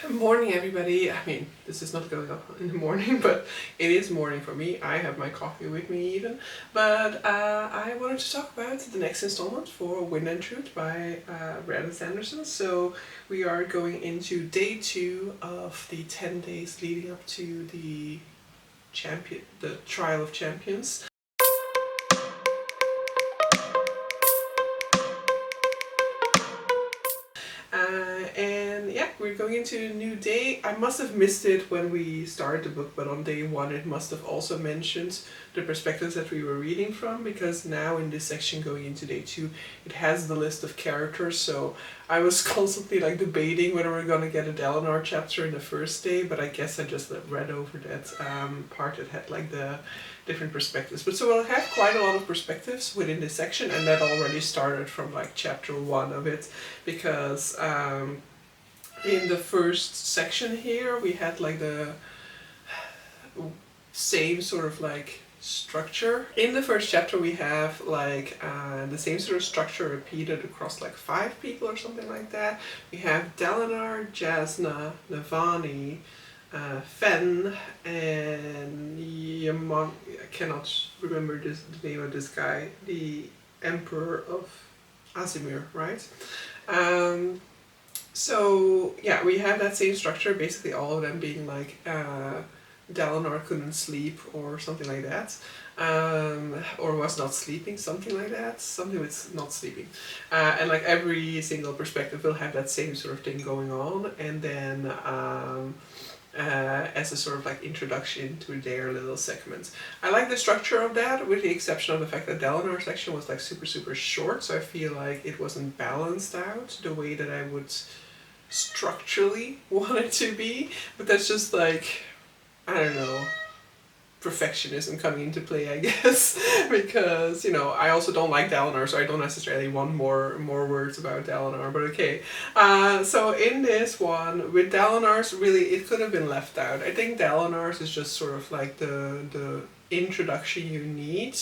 Morning everybody. I mean, this is not going up in the morning, but it is morning for me. I have my coffee with me even. But I wanted to talk about the next installment for Wind and Truth by Brandon Sanderson. So we are going into day 2 of the 10 days leading up to the Trial of Champions. And yeah, we're going into a new day. I must have missed it when we started the book, but on day 1 it must have also mentioned the perspectives that we were reading from, because now in this section going into day 2 it has the list of characters. So I was constantly like debating whether we're gonna get a Dalinar chapter in the first day, but I guess I just read over that part that had like the different perspectives. But so we'll have quite a lot of perspectives within this section, and that already started from like chapter 1 of it, because in the first section here we had like the same sort of like structure. In the first chapter we have like the same sort of structure repeated across like 5 people or something like that. We have Dalinar, Jasnah, Navani, Fen, and Yaman. I cannot remember the name of this guy, the Emperor of Asimir, right? So yeah, we have that same structure, basically all of them being like Dalinar couldn't sleep or something like that, or was not sleeping, something like that, something with not sleeping, and like every single perspective will have that same sort of thing going on, and then as a sort of like introduction to their little segments. I like the structure of that, with the exception of the fact that Dalinar's section was like super short, so I feel like it wasn't balanced out the way that I would structurally want it to be, but that's just like, I don't know, perfectionism coming into play, I guess, because, you know, I also don't like Dalinar, so I don't necessarily want more words about Dalinar, but okay. So in this one, with Dalinar's, really, it could have been left out. I think Dalinar's is just sort of like the introduction you need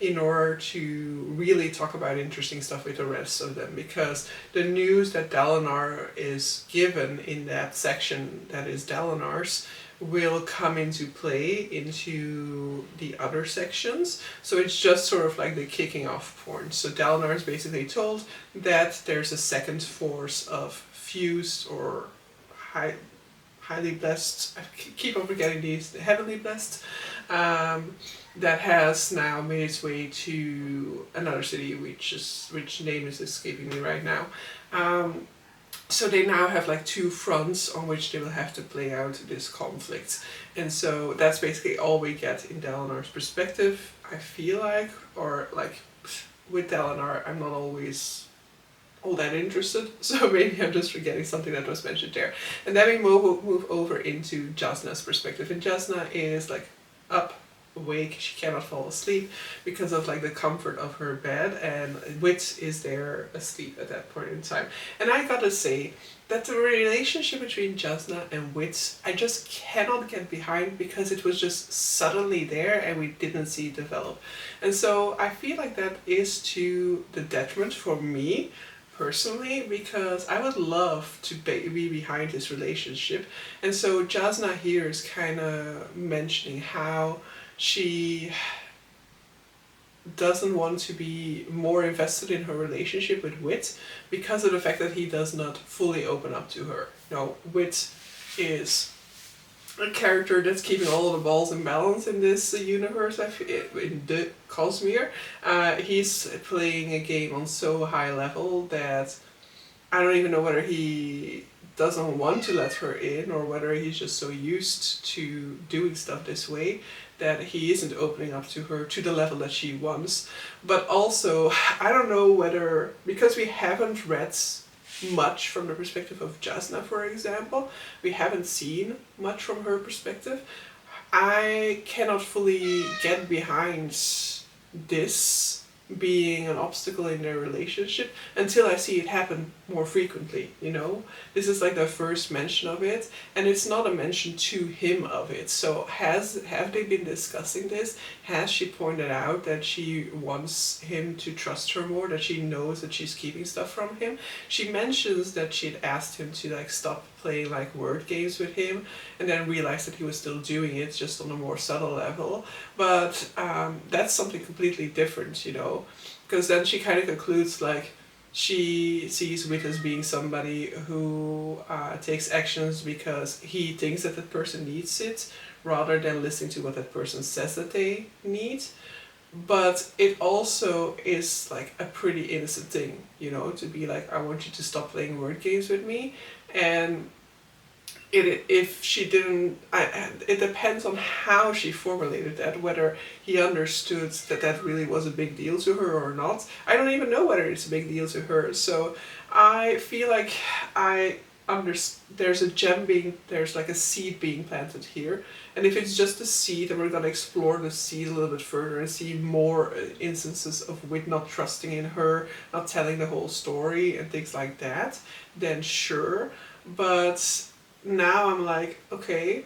in order to really talk about interesting stuff with the rest of them, because the news that Dalinar is given in that section that is Dalinar's will come into play into the other sections. So it's just sort of like the kicking off point. So Dalinar is basically told that there's a second force of fused or highly blessed, I keep on forgetting these, heavenly blessed, that has now made its way to another city, which name is escaping me right now. So they now have like 2 fronts on which they will have to play out this conflict. And so that's basically all we get in Dalinar's perspective, I feel like. Or like, with Dalinar, I'm not always all that interested, so maybe I'm just forgetting something that was mentioned there. And then we move over into Jasnah's perspective. And Jasnah is like up, awake, she cannot fall asleep because of like the comfort of her bed, and Wit is there asleep at that point in time. And I gotta say that the relationship between Jasnah and Wit, I just cannot get behind, because it was just suddenly there and we didn't see it develop. And so I feel like that is to the detriment for me personally, because I would love to be behind this relationship. And so Jasnah here is kind of mentioning how she doesn't want to be more invested in her relationship with Wit because of the fact that he does not fully open up to her. You know, Wit is a character that's keeping all of the balls in balance in this universe, in the Cosmere. He's playing a game on so high level that I don't even know whether he doesn't want to let her in, or whether he's just so used to doing stuff this way that he isn't opening up to her to the level that she wants. But also, I don't know whether, because we haven't read much from the perspective of Jasnah, for example, we haven't seen much from her perspective, I cannot fully get behind this being an obstacle in their relationship until I see it happen more frequently, you know? This is like the first mention of it, and it's not a mention to him of it. So have they been discussing this? Has she pointed out that she wants him to trust her more, that she knows that she's keeping stuff from him? She mentions that she'd asked him to like stop playing like word games with him, and then realized that he was still doing it, just on a more subtle level. But that's something completely different, you know? Because then she kind of concludes like, she sees Wit as being somebody who takes actions because he thinks that person needs it, rather than listening to what that person says that they need. But it also is like a pretty innocent thing, you know, to be like, I want you to stop playing word games with me. And if she didn't, it depends on how she formulated that, whether he understood that that really was a big deal to her or not. I don't even know whether it's a big deal to her. So I feel like there's a there's like a seed being planted here. And if it's just a seed, and we're going to explore the seed a little bit further and see more instances of Wit not trusting in her, not telling the whole story and things like that, then sure. But now I'm like, okay,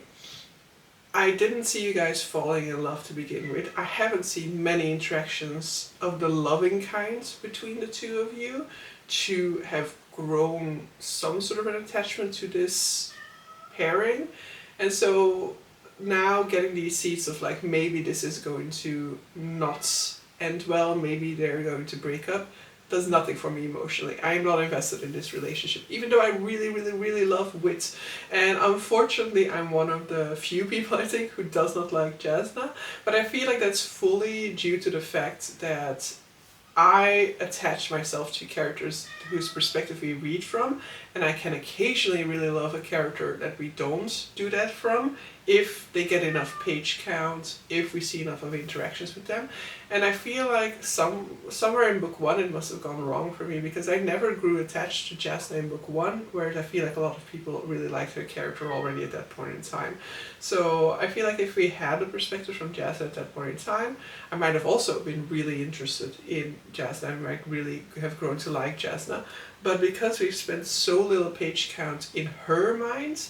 I didn't see you guys falling in love to begin with. I haven't seen many interactions of the loving kind between the two of you to have grown some sort of an attachment to this pairing. And so now getting these seeds of like, maybe this is going to not end well, maybe they're going to break up, does nothing for me emotionally. I'm not invested in this relationship, even though I really, really, really love Wit. And unfortunately, I'm one of the few people, I think, who does not like Jasna. But I feel like that's fully due to the fact that I attach myself to characters whose perspective we read from, and I can occasionally really love a character that we don't do that from, if they get enough page count, if we see enough of interactions with them. And I feel like somewhere in book one it must have gone wrong for me, because I never grew attached to Jasna in book one, whereas I feel like a lot of people really liked her character already at that point in time. So I feel like if we had a perspective from Jasna at that point in time, I might have also been really interested in Jasna, I might really have grown to like Jasna. But because we've spent so little page count in her mind,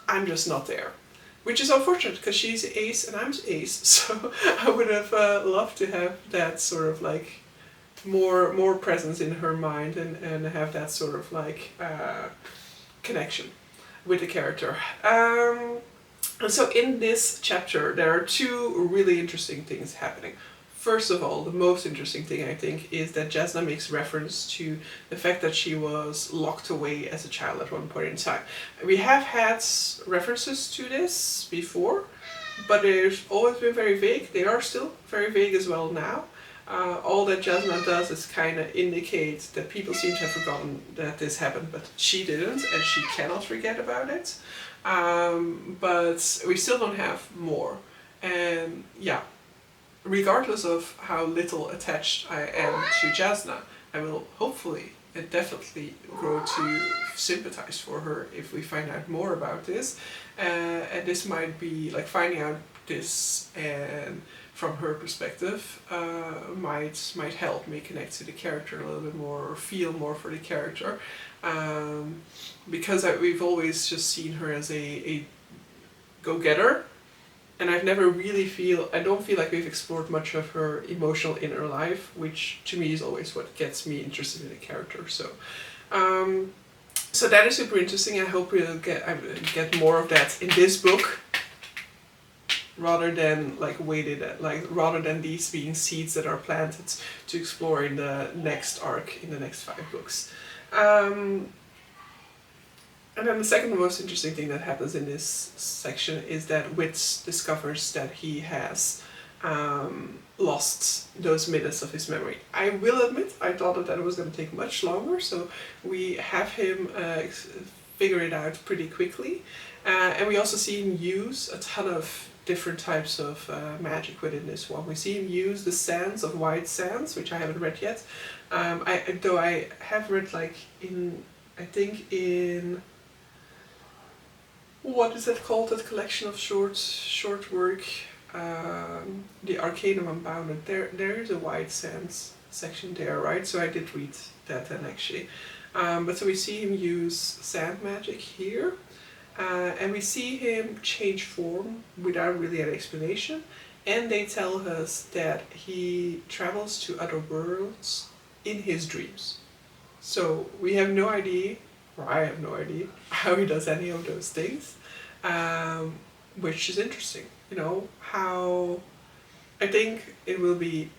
I'm just not there. Which is unfortunate, because she's ace and I'm ace, so I would have loved to have that sort of like more presence in her mind, and have that sort of like connection with the character. And so in this chapter there are two really interesting things happening. First of all, the most interesting thing I think is that Jasna makes reference to the fact that she was locked away as a child at one point in time. We have had references to this before, but they've always been very vague. They are still very vague as well now. All that Jasna does is kind of indicate that people seem to have forgotten that this happened, but she didn't, and she cannot forget about it. But we still don't have more. And yeah. Regardless of how little attached I am to Jasna, I will hopefully and definitely grow to sympathize for her if we find out more about this. And this might be like finding out this and from her perspective might help me connect to the character a little bit more, or feel more for the character, because we've always just seen her as a go-getter. And I've never really I don't feel like we've explored much of her emotional inner life, which to me is always what gets me interested in a character. So, so that is super interesting. I hope we'll get more of that in this book, rather than rather than these being seeds that are planted to explore in the next arc, in the next 5 books. And then the second most interesting thing that happens in this section is that Wit discovers that he has lost those minutes of his memory. I will admit, I thought that it was going to take much longer, so we have him figure it out pretty quickly. And we also see him use a ton of different types of magic within this one. We see him use the sands of White Sands, which I haven't read yet. Though I have read in what is that called, that collection of short work, the Arcanum Unbounded. There is a White Sands section there, right? So I did read that then, actually. But so we see him use sand magic here, and we see him change form without really an explanation. And they tell us that he travels to other worlds in his dreams. So we have no idea, or I have no idea, how he does any of those things, which is interesting. You know, how I think it will be,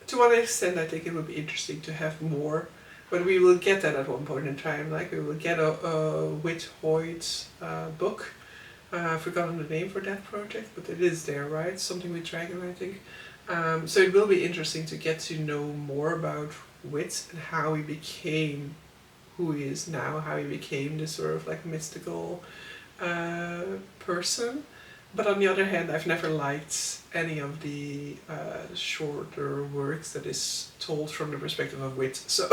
to one extent, I think it will be interesting to have more, but we will get that at one point in time. Like, we will get a Whit Hoyt book. I've forgotten the name for that project, but it is there, right? Something with dragon, I think. So it will be interesting to get to know more about Whit and how he became who he is now, how he became this sort of like mystical person. But on the other hand, I've never liked any of the shorter works that is told from the perspective of Whit. So,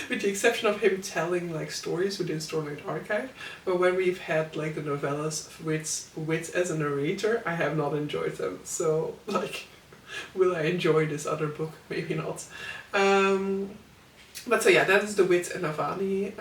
with the exception of him telling like stories within Stormlight Archive, but when we've had like the novellas with Whit as a narrator, I have not enjoyed them. So, like, will I enjoy this other book? Maybe not. But so yeah, that is the Whit and Navani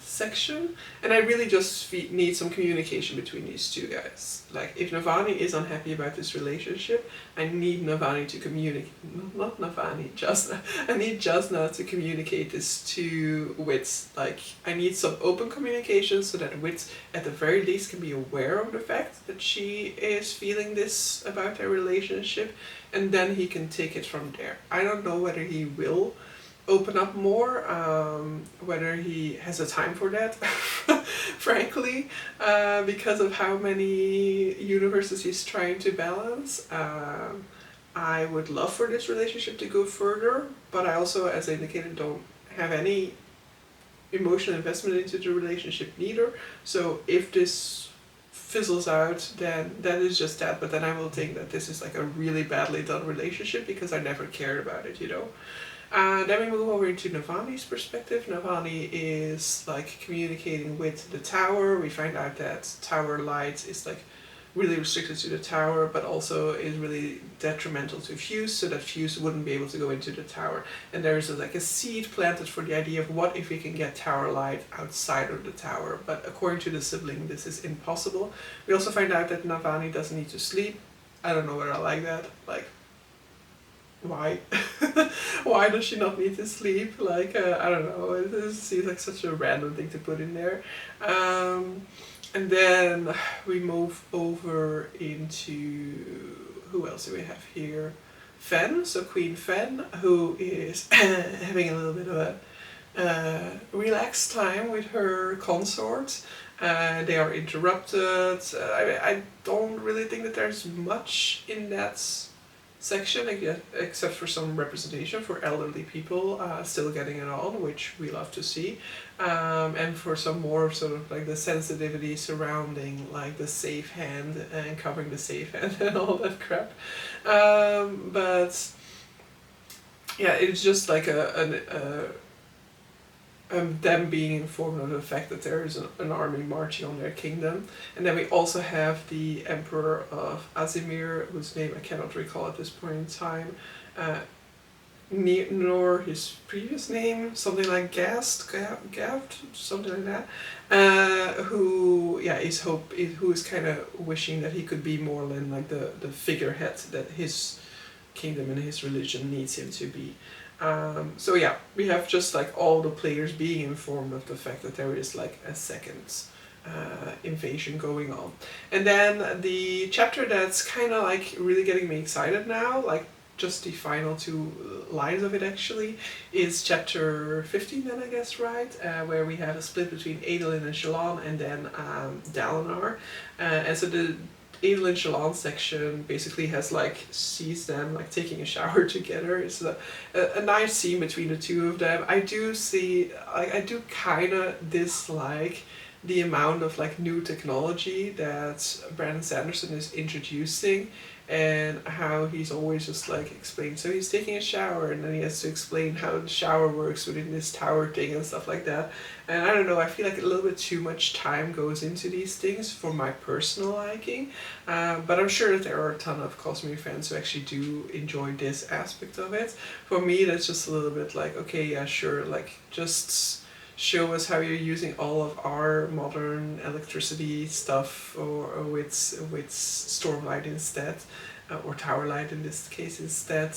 section, and I really just need some communication between these two guys. Like, if Navani is unhappy about this relationship, I need Navani to communicate, not Navani, Jasna. I need Jasna to communicate this to Whit. Like, I need some open communication so that Whit, at the very least, can be aware of the fact that she is feeling this about their relationship, and then he can take it from there. I don't know whether he will open up more, whether he has the time for that, frankly, because of how many universes he's trying to balance. I would love for this relationship to go further, but I also, as I indicated, don't have any emotional investment into the relationship neither. So if this fizzles out, then that is just that, but then I will think that this is like a really badly done relationship because I never cared about it, you know. Then we move over into Navani's perspective. Navani is like communicating with the tower. We find out that tower light is like really restricted to the tower, but also is really detrimental to Fuse, so that Fuse wouldn't be able to go into the tower. And there is like a seed planted for the idea of what if we can get tower light outside of the tower. But according to the sibling, this is impossible. We also find out that Navani doesn't need to sleep. I don't know whether I like that. Like, why? Why does she not need to sleep? Like, I don't know, it seems like such a random thing to put in there. And then we move over into, who else do we have here? Fen, so Queen Fen, who is having a little bit of a relaxed time with her consort. They are interrupted. I don't really think that there's much in that section, except for some representation for elderly people still getting it on, which we love to see, and for some more sort of like the sensitivity surrounding like the safe hand and covering the safe hand and all that crap. But yeah, it's just like them being informed of the fact that there is an army marching on their kingdom. And then we also have the Emperor of Azimir, whose name I cannot recall at this point in time, nor his previous name, something like Gavt, something like that, who is kind of wishing that he could be more than like the figurehead that his kingdom and his religion needs him to be. So yeah, we have just like all the players being informed of the fact that there is like a second invasion going on. And then the chapter that's kind of like really getting me excited now, like just the final 2 lines of it actually, is chapter 15 then, I guess, right? Where we have a split between Adolin and Shallan, and then Dalinar. And so the Adolin Shallan section basically has like sees them like taking a shower together. It's a nice scene between the two of them. I do see, like, I do kind of dislike the amount of like new technology that Brandon Sanderson is introducing, and how he's always just like explained. So he's taking a shower and then he has to explain how the shower works within this tower thing and stuff like that. And I don't know, I feel like a little bit too much time goes into these things for my personal liking. But I'm sure that there are a ton of Cosmere fans who actually do enjoy this aspect of it. For me, that's just a little bit like, okay, yeah, sure, like just show us how you're using all of our modern electricity stuff, or with Stormlight instead, or Towerlight in this case instead.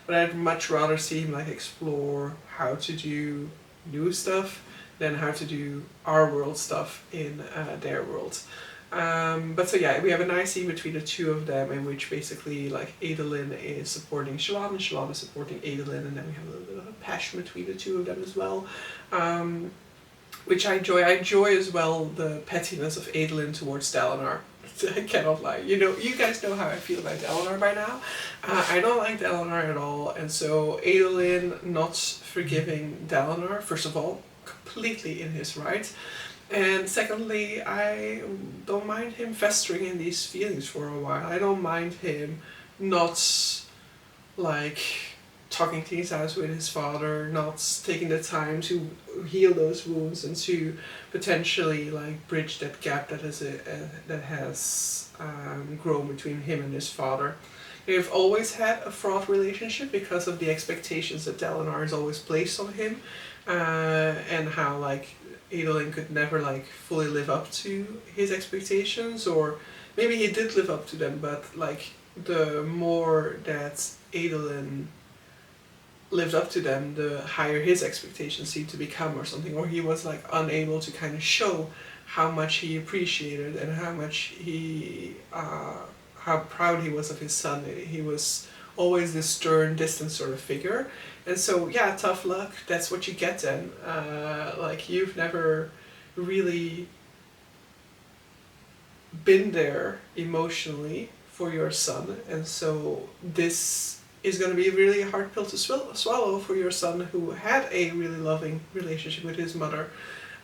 But I'd much rather see him like explore how to do new stuff than how to do our world stuff in their world. But so yeah, we have a nice scene between the two of them in which basically like Adolin is supporting Shallan and Shallan is supporting Adolin, and then we have a little bit of a passion between the two of them as well, which I enjoy. I enjoy as well the pettiness of Adolin towards Dalinar. I cannot lie. You know, you guys know how I feel about Dalinar by now. I don't like Dalinar at all, and so Adolin not forgiving Dalinar, first of all, completely in his right. And secondly, I don't mind him festering in these feelings for a while. I don't mind him not, like, talking things out with his father, not taking the time to heal those wounds and to potentially, like, bridge that gap that has grown between him and his father. They've always had a fraught relationship because of the expectations that Dalinar has always placed on him, and how, like, Adolin could never like fully live up to his expectations, or maybe he did live up to them, but like the more that Adolin lived up to them, the higher his expectations seemed to become or something, or he was like unable to kind of show how much he appreciated and how much he how proud he was of his son. He was always this stern, distant sort of figure. And so, yeah, tough luck, that's what you get then. Like, you've never really been there emotionally for your son, and so this is going to be really a hard pill to swallow for your son, who had a really loving relationship with his mother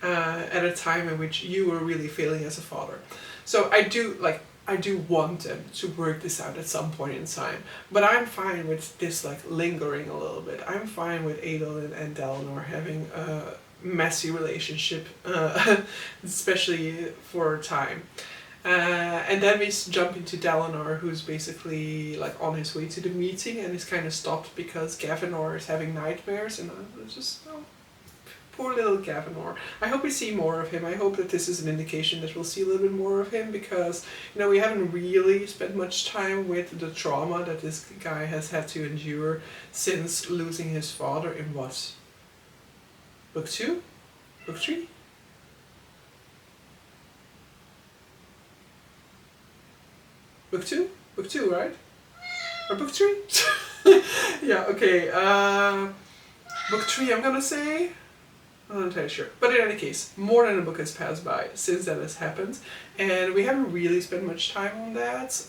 at a time in which you were really failing as a father. So I do want them to work this out at some point in time, but I'm fine with this like lingering a little bit. I'm fine with Adolin and Dalinar having a messy relationship, especially for a time. And then we jump into Dalinar, who's basically like on his way to the meeting and is kind of stopped because Gavinor is having nightmares, and I'm just, oh, poor little Gavinor. I hope we see more of him. I hope that this is an indication that we'll see a little bit more of him, because, you know, we haven't really spent much time with the trauma that this guy has had to endure since losing his father in what? Book 2? Book 3? Book 2? Book 2, right? Or book 3? Yeah, okay. Book 3, I'm gonna say. I'm not entirely sure. But in any case, more than a book has passed by since that has happened, and we haven't really spent much time on that.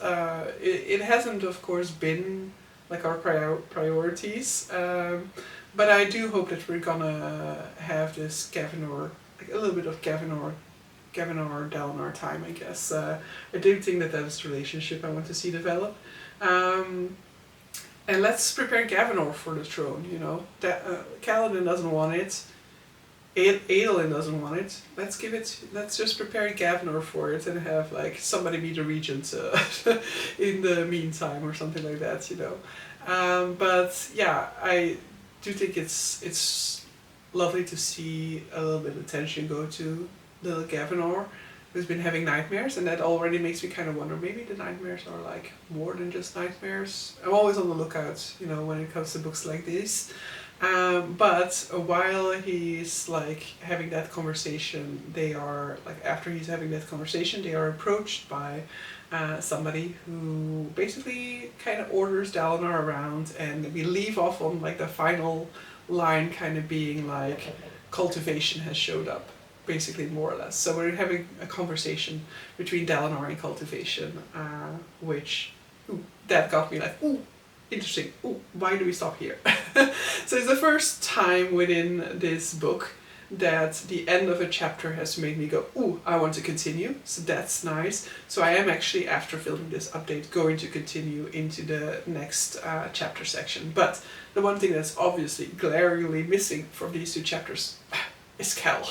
It hasn't, of course, been like our priorities, but I do hope that we're gonna have this Gavinor, like a little bit of Gavinor Dalinar time, I guess. I do think that is the relationship I want to see develop. And let's prepare Gavinor for the throne, you know. Kaladin doesn't want it. Adolin doesn't want it. Let's just prepare Gavinor for it and have like somebody be the regent in the meantime or something like that, you know. But yeah, I do think it's lovely to see a little bit of attention go to little Gavinor, who's been having nightmares, and that already makes me kind of wonder, maybe the nightmares are like more than just nightmares. I'm always on the lookout, you know, when it comes to books like this. But while he's like having that conversation, after he's having that conversation, they are approached by somebody who basically kind of orders Dalinar around, and we leave off on like the final line kind of being like, cultivation has showed up, basically, more or less. So we're having a conversation between Dalinar and cultivation, which, that got me like, ooh, interesting. Ooh, why do we stop here? So it's the first time within this book that the end of a chapter has made me go, ooh, I want to continue. So that's nice. So I am actually, after filming this update, going to continue into the next chapter section. But the one thing that's obviously glaringly missing from these two chapters is Cal.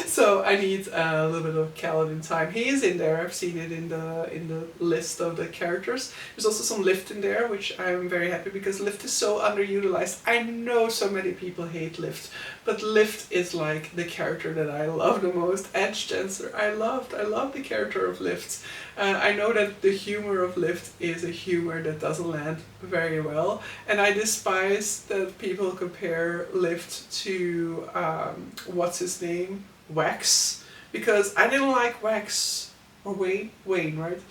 So I need a little bit of Cal in time. He is in there. I've seen it in the list of the characters. There's also some Lift in there, which I'm very happy because Lift is so underutilized. I know so many people hate Lift, but Lift is like the character that I love the most. Edge Dancer, I love the character of Lift. I know that the humor of Lift is a humor that doesn't land very well, and I despise that people compare Lift to what's his name? Wax, because I didn't like Wax or Wayne, right?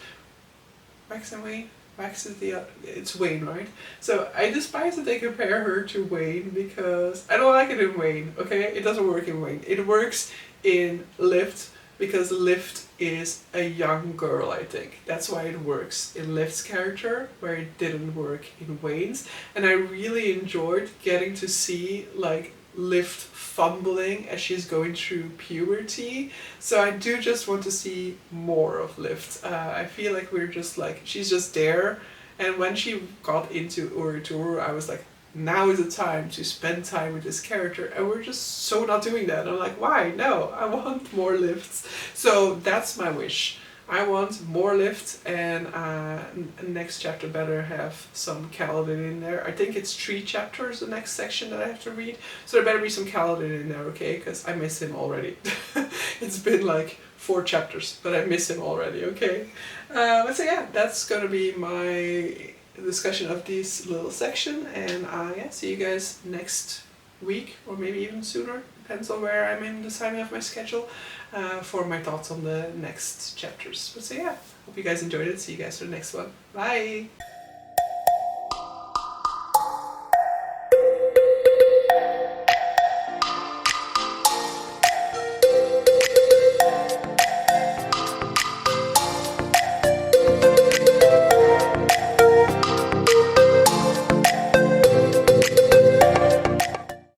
Wax and Wayne. Wax is it's Wayne, right? So I despise that they compare her to Wayne because I don't like it in Wayne. Okay, it doesn't work in Wayne. It works in Lift because Lift is a young girl, I think. That's why it works in Lift's character, where it didn't work in Wayne's. And I really enjoyed getting to see like Lift fumbling as she's going through puberty. So I do just want to see more of Lift. I feel like we're just like, she's just there. And when she got into Outtro, I was like, now is the time to spend time with this character, and we're just so not doing that. I'm like, why? No, I want more Lifts. So that's my wish. I want more Lift, and next chapter better have some Kaladin in there. I think it's 3 chapters, the next section that I have to read. So there better be some Kaladin in there, okay? Because I miss him already. It's been like 4 chapters, but I miss him already, okay? But so yeah, that's gonna be my discussion of this little section, and yeah, see you guys next week, or maybe even sooner, depends on where I'm in the timing of my schedule, for my thoughts on the next chapters. But so yeah, hope you guys enjoyed it. See you guys for the next one. Bye!